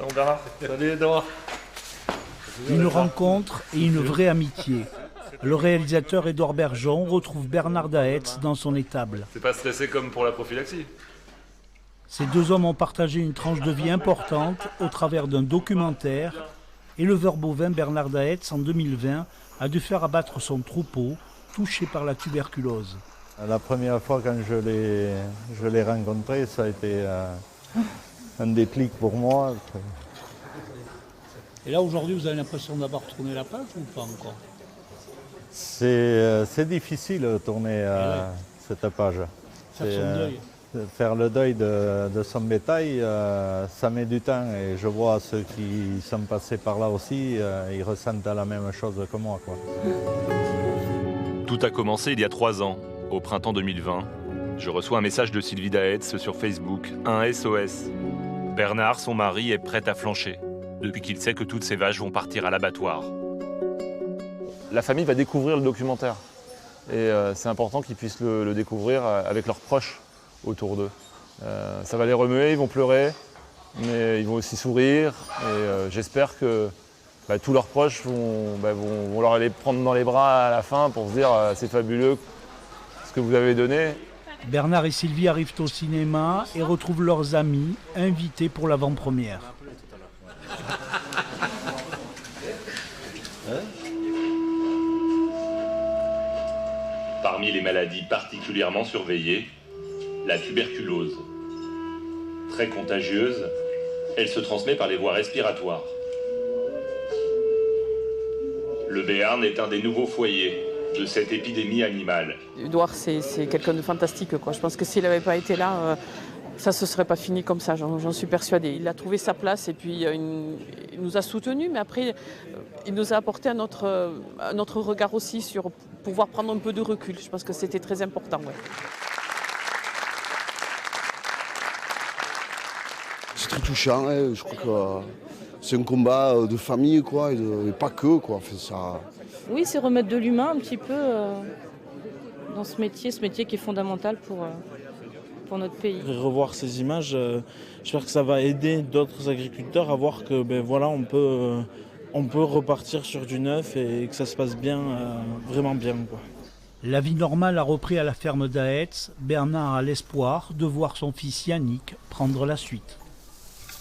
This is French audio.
Ciao Bernard. Salut Edouard. Une rencontre et une vraie amitié. Le réalisateur Édouard Bergeon retrouve Bernard Daetz dans son étable. C'est pas stressé comme pour la prophylaxie. Ces deux hommes ont partagé une tranche de vie importante au travers d'un documentaire. Éleveur bovin Bernard Daetz, en 2020, a dû faire abattre son troupeau, touché par la tuberculose. La première fois quand je l'ai rencontré, ça a été un déclic pour moi. Et là, aujourd'hui, vous avez l'impression d'avoir tourné la page ou pas encore? C'est difficile de tourner cette page. Faire son deuil. Faire le deuil de son bétail, ça met du temps et je vois ceux qui sont passés par là aussi, ils ressentent la même chose que moi, quoi. Tout a commencé il y a 3 ans, au printemps 2020. Je reçois un message de Sylvie Daetz sur Facebook, un SOS. Bernard, son mari, est prêt à flancher, depuis qu'il sait que toutes ses vaches vont partir à l'abattoir. La famille va découvrir le documentaire. Et c'est important qu'ils puissent le découvrir avec leurs proches autour d'eux. Ça va les remuer, ils vont pleurer, mais ils vont aussi sourire. Et j'espère que tous leurs proches vont leur aller prendre dans les bras à la fin pour se dire c'est fabuleux ce que vous avez donné. Bernard et Sylvie arrivent au cinéma et retrouvent leurs amis invités pour l'avant-première. Parmi les maladies particulièrement surveillées, la tuberculose. Très contagieuse, elle se transmet par les voies respiratoires. Le Béarn est un des nouveaux foyers de cette épidémie animale. Édouard, c'est quelqu'un de fantastique, quoi. Je pense que s'il n'avait pas été là, ça ne se serait pas fini comme ça, j'en suis persuadée. Il a trouvé sa place et puis il nous a soutenus, mais après, il nous a apporté un autre regard aussi sur pouvoir prendre un peu de recul. Je pense que c'était très important. Ouais. C'est très touchant, hein. Je crois que c'est un combat de famille, quoi, et pas que, quoi. Enfin, ça... Oui, c'est remettre de l'humain un petit peu dans ce métier qui est fondamental pour notre pays. Revoir ces images, j'espère que ça va aider d'autres agriculteurs à voir que on peut repartir sur du neuf et que ça se passe bien, vraiment bien, quoi. La vie normale a repris à la ferme Daetz. Bernard a l'espoir de voir son fils Yannick prendre la suite.